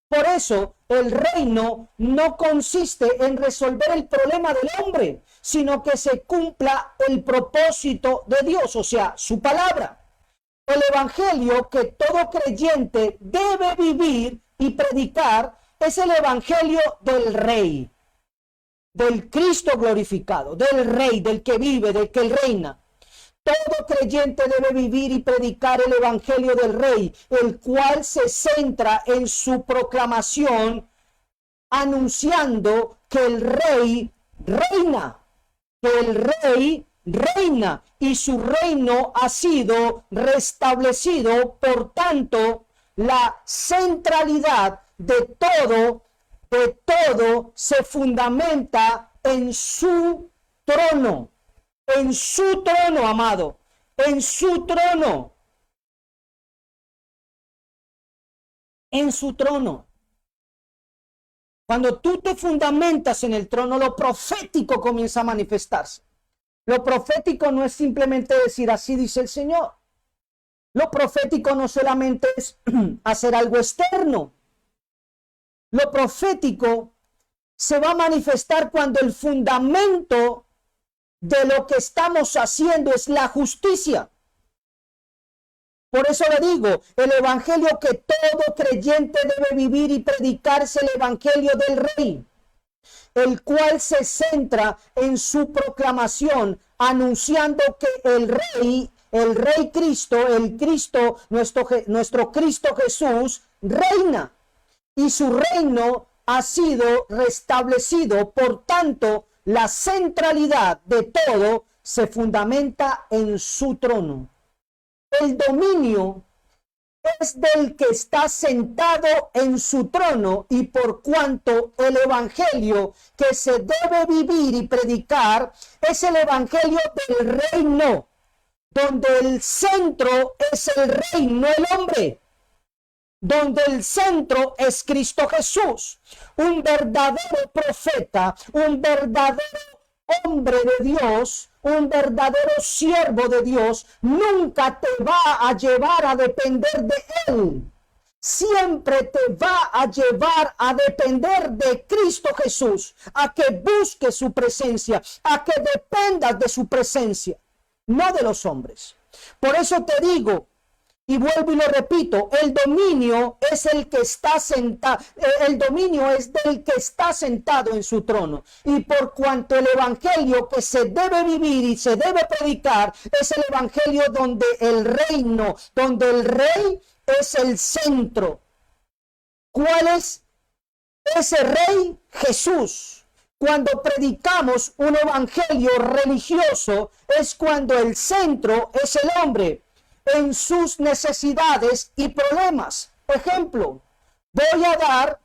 Por eso el reino no consiste en resolver el problema del hombre, sino que se cumpla el propósito de Dios, o sea, su palabra. El evangelio que todo creyente debe vivir y predicar es el evangelio del Rey, del Cristo glorificado, del Rey, del que vive, del que reina. Todo creyente debe vivir y predicar el evangelio del Rey, el cual se centra en su proclamación, anunciando que el Rey reina, que el Rey reina y su reino ha sido restablecido. Por tanto, la centralidad de todo se fundamenta en su trono. En su trono, amado, en su trono, en su trono. Cuando tú te fundamentas en el trono, lo profético comienza a manifestarse. Lo profético no es simplemente decir así dice el Señor. Lo profético no solamente es hacer algo externo. Lo profético se va a manifestar cuando el fundamento de lo que estamos haciendo es la justicia. Por eso le digo, el evangelio que todo creyente debe vivir y predicarse, el evangelio del Rey, el cual se centra en su proclamación, anunciando que el Rey Cristo, nuestro Cristo Jesús, reina y su reino ha sido restablecido. Por tanto, la centralidad de todo se fundamenta en su trono. El dominio es del que está sentado en su trono, y por cuanto el evangelio que se debe vivir y predicar es el evangelio del reino, donde el centro es el Rey, no el hombre, donde el centro es Cristo Jesús. Un verdadero profeta, un verdadero hombre de Dios, un verdadero siervo de Dios, nunca te va a llevar a depender de él. Siempre te va a llevar a depender de Cristo Jesús, a que busques su presencia, a que dependas de su presencia, no de los hombres. Por eso te digo, y vuelvo y lo repito, el dominio es el que está sentado, el dominio es del que está sentado en su trono. Y por cuanto el evangelio que se debe vivir y se debe predicar es el evangelio donde el reino, donde el Rey es el centro. ¿Cuál es ese Rey? Jesús. Cuando predicamos un evangelio religioso es cuando el centro es el hombre en sus necesidades y problemas. Ejemplo, voy a dar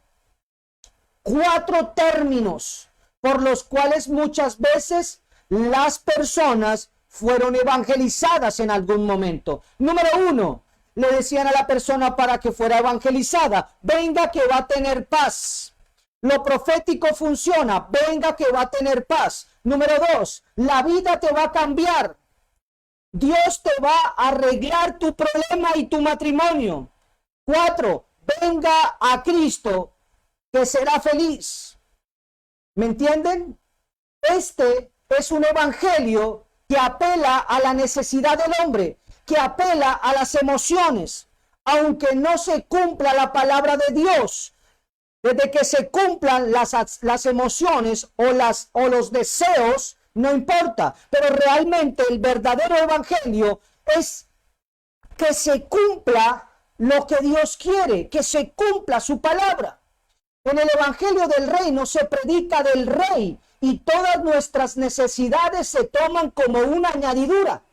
4 términos por los cuales muchas veces las personas fueron evangelizadas en algún momento. Número 1, le decían a la persona para que fuera evangelizada: venga que va a tener paz. Lo profético funciona: venga que va a tener paz. Número 2, la vida te va a cambiar. Dios te va a arreglar tu problema y tu matrimonio. 4, venga a Cristo que será feliz. ¿Me entienden? Este es un evangelio que apela a la necesidad del hombre, que apela a las emociones, aunque no se cumpla la palabra de Dios. Desde que se cumplan las emociones o los deseos no importa, pero realmente el verdadero evangelio es que se cumpla lo que Dios quiere, que se cumpla su palabra. En el evangelio del reino se predica del rey y todas nuestras necesidades se toman como una añadidura.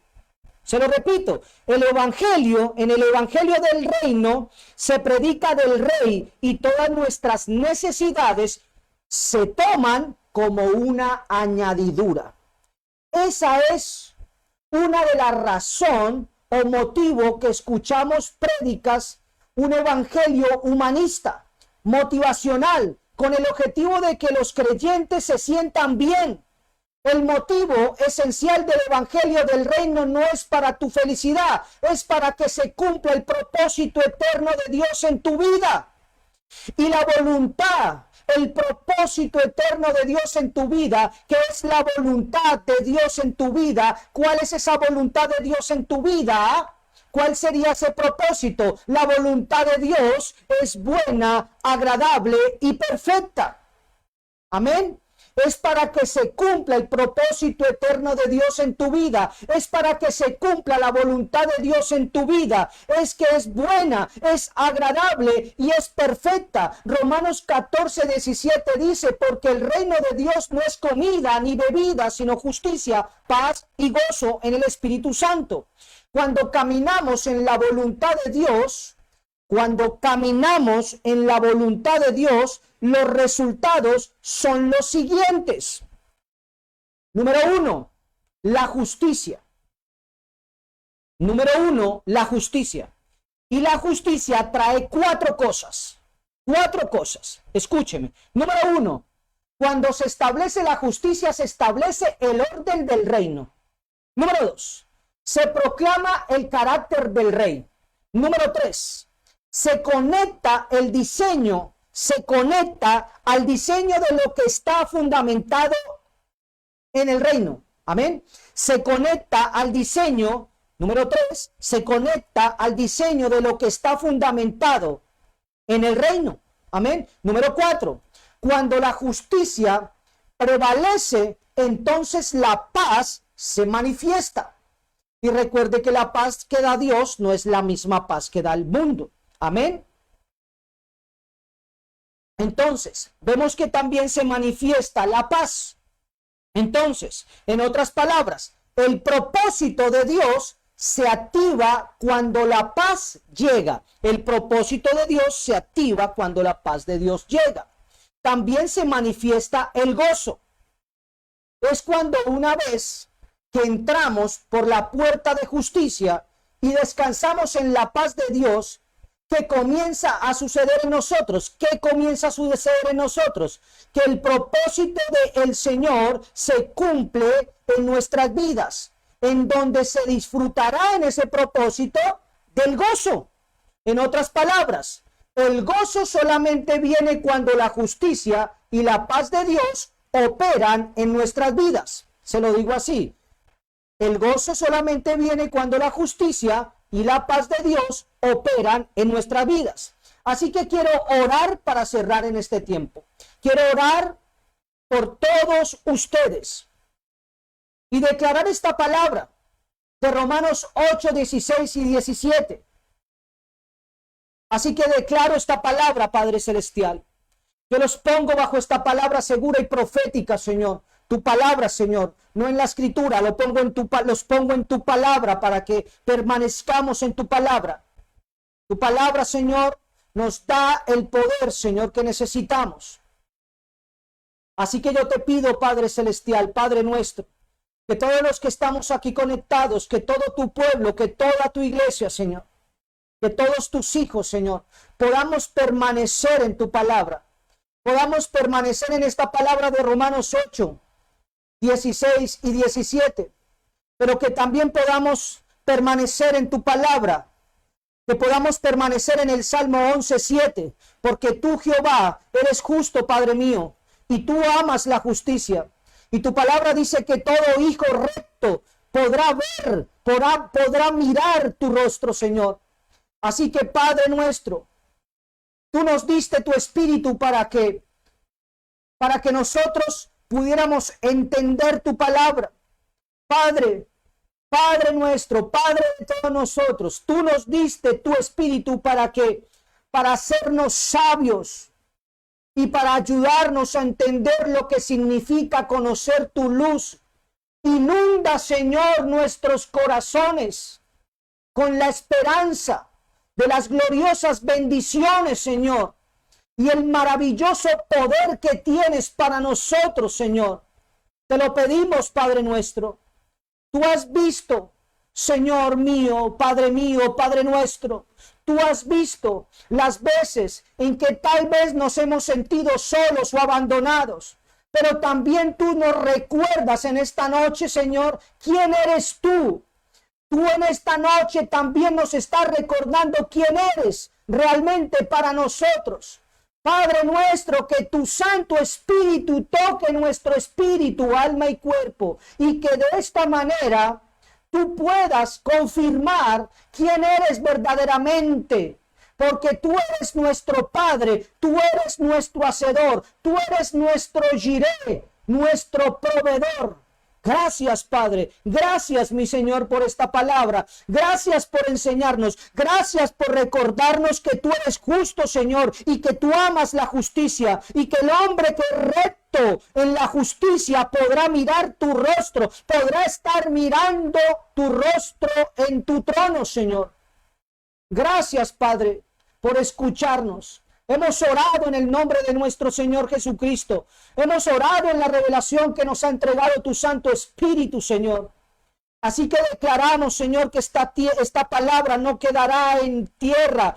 Se lo repito, en el evangelio del reino se predica del rey y todas nuestras necesidades se toman como una añadidura. Esa es una de las razones o motivo que escuchamos prédicas, un evangelio humanista, motivacional, con el objetivo de que los creyentes se sientan bien. El motivo esencial del evangelio del reino no es para tu felicidad, es para que se cumpla el propósito eterno de Dios en tu vida. Y la voluntad, el propósito eterno de Dios en tu vida, que es la voluntad de Dios en tu vida. ¿Cuál es esa voluntad de Dios en tu vida? ¿Cuál sería ese propósito? La voluntad de Dios es buena, agradable y perfecta. Amén. Es para que se cumpla el propósito eterno de Dios en tu vida. Es para que se cumpla la voluntad de Dios en tu vida. Es que es buena, es agradable y es perfecta. Romanos 14:17 dice, porque el reino de Dios no es comida ni bebida, sino justicia, paz y gozo en el Espíritu Santo. Cuando caminamos en la voluntad de Dios, los resultados son los siguientes. Número uno, la justicia. Y la justicia trae cuatro cosas. Escúcheme. Número uno, cuando se establece la justicia, se establece el orden del reino. Número dos, se proclama el carácter del rey. Número tres, se conecta al diseño de lo que está fundamentado en el reino. Amén. Se conecta al diseño, número 3, se conecta al diseño de lo que está fundamentado en el reino. Amén. Número 4, cuando la justicia prevalece, entonces la paz se manifiesta. Y recuerde que la paz que da Dios no es la misma paz que da el mundo. Amén. Entonces, vemos que también se manifiesta la paz. Entonces, en otras palabras, el propósito de Dios se activa cuando la paz llega. El propósito de Dios se activa cuando la paz de Dios llega. También se manifiesta el gozo. Es cuando una vez que entramos por la puerta de justicia y descansamos en la paz de Dios, ¿qué comienza a suceder en nosotros? ¿Qué comienza a suceder en nosotros? Que el propósito del Señor se cumple en nuestras vidas, en donde se disfrutará en ese propósito del gozo. En otras palabras, el gozo solamente viene cuando la justicia y la paz de Dios operan en nuestras vidas. Se lo digo así. El gozo solamente viene cuando la justicia y la paz de Dios operan en nuestras vidas. Así que quiero orar para cerrar en este tiempo. Quiero orar por todos ustedes y declarar esta palabra de Romanos 8, 16 y 17. Así que declaro esta palabra, Padre Celestial. Yo los pongo bajo esta palabra segura y profética, Señor. Tu palabra, Señor, no en la escritura, los pongo en tu palabra para que permanezcamos en tu palabra. Tu palabra, Señor, nos da el poder, Señor, que necesitamos. Así que yo te pido, Padre Celestial, Padre nuestro, que todos los que estamos aquí conectados, que todo tu pueblo, que toda tu iglesia, Señor, que todos tus hijos, Señor, podamos permanecer en tu palabra. Podamos permanecer en esta palabra de Romanos 8, 16 y 17, pero que también podamos permanecer en tu palabra, que podamos permanecer en el Salmo 11, 7, porque tú, Jehová, eres justo, Padre mío, y tú amas la justicia. Y tu palabra dice que todo hijo recto podrá mirar tu rostro, Señor. Así que, Padre nuestro, tú nos diste tu espíritu para que nosotros pudiéramos entender tu palabra. Padre, Padre nuestro, Padre de todos nosotros, tú nos diste tu espíritu para hacernos sabios y para ayudarnos a entender lo que significa conocer tu luz. Inunda, Señor, nuestros corazones con la esperanza de las gloriosas bendiciones, Señor, y el maravilloso poder que tienes para nosotros, Señor. Te lo pedimos, Padre nuestro. Tú has visto, Señor mío, Padre nuestro, tú has visto las veces en que tal vez nos hemos sentido solos o abandonados, pero también tú nos recuerdas en esta noche, Señor, quién eres tú. Tú en esta noche también nos estás recordando quién eres realmente para nosotros. Padre nuestro, que tu Santo Espíritu toque nuestro espíritu, alma y cuerpo, y que de esta manera tú puedas confirmar quién eres verdaderamente, porque tú eres nuestro Padre, tú eres nuestro Hacedor, tú eres nuestro Jireh, nuestro proveedor. Gracias, Padre. Gracias, mi Señor, por esta palabra. Gracias por enseñarnos. Gracias por recordarnos que tú eres justo, Señor, y que tú amas la justicia, y que el hombre que es recto en la justicia podrá mirar tu rostro, podrá estar mirando tu rostro en tu trono, Señor. Gracias, Padre, por escucharnos. Hemos orado en el nombre de nuestro Señor Jesucristo. Hemos orado en la revelación que nos ha entregado tu Santo Espíritu, Señor. Así que declaramos, Señor, que esta palabra no quedará en tierra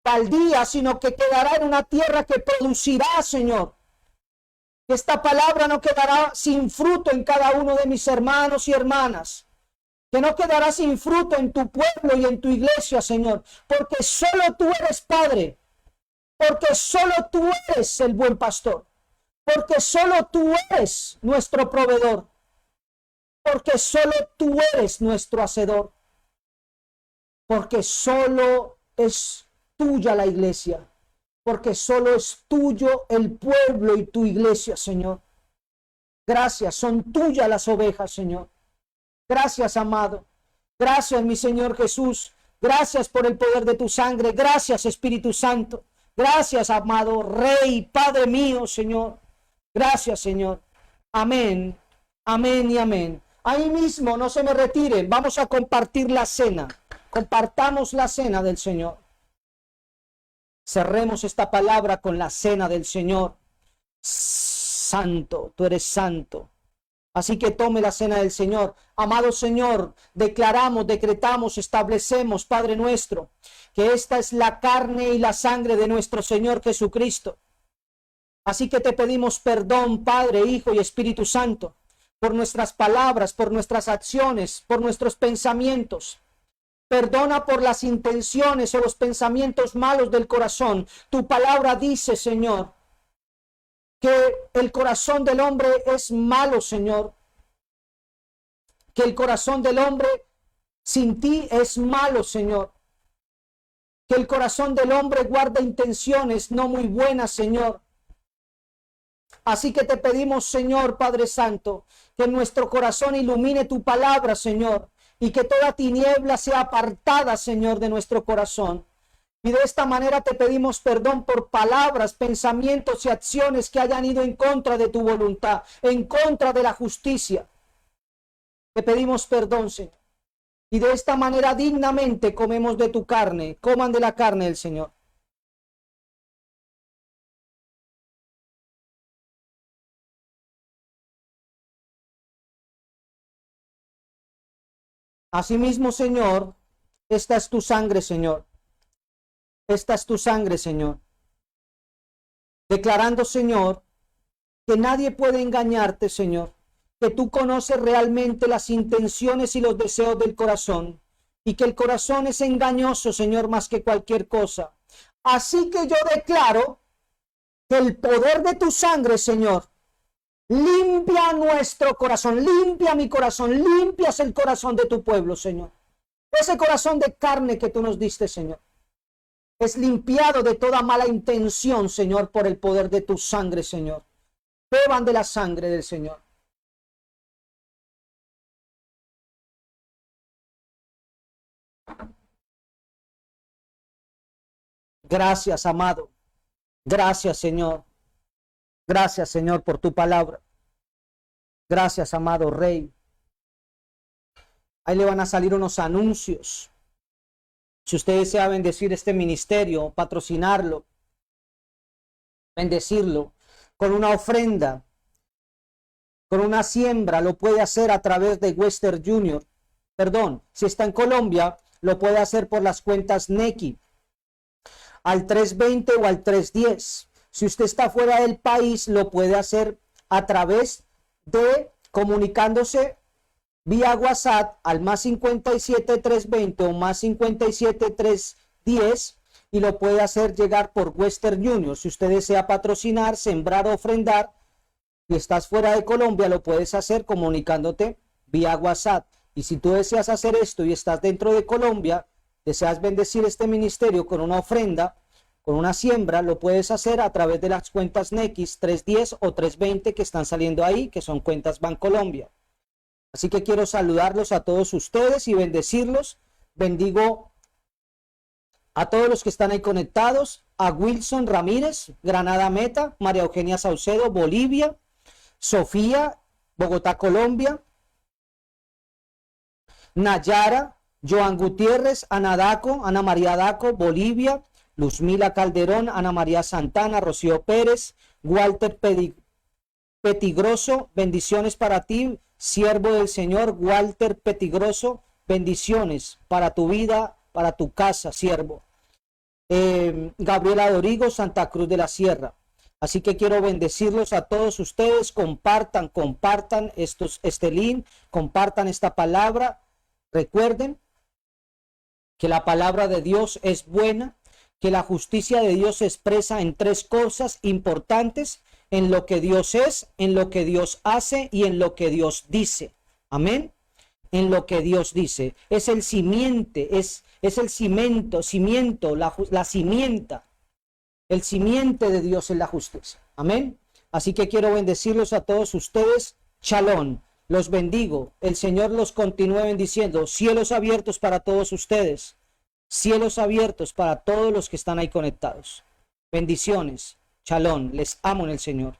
baldía, sino que quedará en una tierra que producirá, Señor. Esta palabra no quedará sin fruto en cada uno de mis hermanos y hermanas. Que no quedará sin fruto en tu pueblo y en tu iglesia, Señor. Porque solo tú eres Padre. Porque solo tú eres el buen pastor. Porque solo tú eres nuestro proveedor. Porque solo tú eres nuestro hacedor. Porque solo es tuya la iglesia. Porque solo es tuyo el pueblo y tu iglesia, Señor. Gracias, son tuyas las ovejas, Señor. Gracias, amado. Gracias, mi Señor Jesús. Gracias por el poder de tu sangre. Gracias, Espíritu Santo. Gracias, amado Rey, Padre mío, Señor. Gracias, Señor. Amén, amén y amén. Ahí mismo, no se me retiren. Vamos a compartir la cena. Compartamos la cena del Señor. Cerremos esta palabra con la cena del Señor. Santo, tú eres santo. Así que tome la cena del Señor. Amado Señor, declaramos, decretamos, establecemos, Padre nuestro, que esta es la carne y la sangre de nuestro Señor Jesucristo. Así que te pedimos perdón, Padre, Hijo y Espíritu Santo, por nuestras palabras, por nuestras acciones, por nuestros pensamientos. Perdona por las intenciones o los pensamientos malos del corazón. Tu palabra dice, Señor, que el corazón del hombre es malo, Señor. Que el corazón del hombre sin ti es malo, Señor. Que el corazón del hombre guarda intenciones no muy buenas, Señor. Así que te pedimos, Señor Padre Santo, que en nuestro corazón ilumine tu palabra, Señor, y que toda tiniebla sea apartada, Señor, de nuestro corazón. Y de esta manera te pedimos perdón por palabras, pensamientos y acciones que hayan ido en contra de tu voluntad, en contra de la justicia. Te pedimos perdón, Señor. Y de esta manera dignamente comemos de tu carne. Coman de la carne del Señor. Asimismo, Señor, esta es tu sangre, Señor. Esta es tu sangre, Señor. Declarando, Señor, que nadie puede engañarte, Señor. Que tú conoces realmente las intenciones y los deseos del corazón. Y que el corazón es engañoso, Señor, más que cualquier cosa. Así que yo declaro que el poder de tu sangre, Señor, limpia nuestro corazón, limpia mi corazón, limpias el corazón de tu pueblo, Señor. Ese corazón de carne que tú nos diste, Señor, es limpiado de toda mala intención, Señor, por el poder de tu sangre, Señor. beban de la sangre del Señor. Gracias, amado. Gracias, Señor. Gracias, Señor, por tu palabra. Gracias, amado Rey. Ahí le van a salir unos anuncios. Si usted desea bendecir este ministerio, patrocinarlo, bendecirlo con una ofrenda, con una siembra, lo puede hacer a través de Western Junior. Perdón, si está en Colombia, lo puede hacer por las cuentas Nequi al 320 o al 310. Si usted está fuera del país, lo puede hacer a través de comunicándose vía WhatsApp al más 57 320 o más 57 310 y lo puede hacer llegar por Western Junior. Si usted desea patrocinar, sembrar o ofrendar y estás fuera de Colombia, lo puedes hacer comunicándote vía WhatsApp. Y si tú deseas hacer esto y estás dentro de Colombia, deseas bendecir este ministerio con una ofrenda, con una siembra, lo puedes hacer a través de las cuentas Nequi 310 o 320 que están saliendo ahí, que son cuentas Bancolombia. Así que quiero saludarlos a todos ustedes y bendecirlos. Bendigo a todos los que están ahí conectados, a Wilson Ramírez, Granada Meta, María Eugenia Saucedo, Bolivia, Sofía, Bogotá, Colombia, Nayara, Joan Gutiérrez, Ana Daco, Ana María Daco, Bolivia, Luzmila Calderón, Ana María Santana, Rocío Pérez, Walter Petigroso, bendiciones para ti, siervo del Señor, Walter Petigroso, bendiciones para tu vida, para tu casa, siervo. Gabriela Dorigo, Santa Cruz de la Sierra. Así que quiero bendecirlos a todos ustedes, compartan este link, compartan esta palabra. Recuerden que la palabra de Dios es buena, que la justicia de Dios se expresa en tres cosas importantes: en lo que Dios es, en lo que Dios hace y en lo que Dios dice. Amén. En lo que Dios dice. Es el simiente, es el cimiento, la simienta. El simiente de Dios es la justicia. Amén. Así que quiero bendecirlos a todos ustedes. Shalom. Los bendigo. El Señor los continúe bendiciendo. Cielos abiertos para todos ustedes. Cielos abiertos para todos los que están ahí conectados. Bendiciones. Shalom. Les amo en el Señor.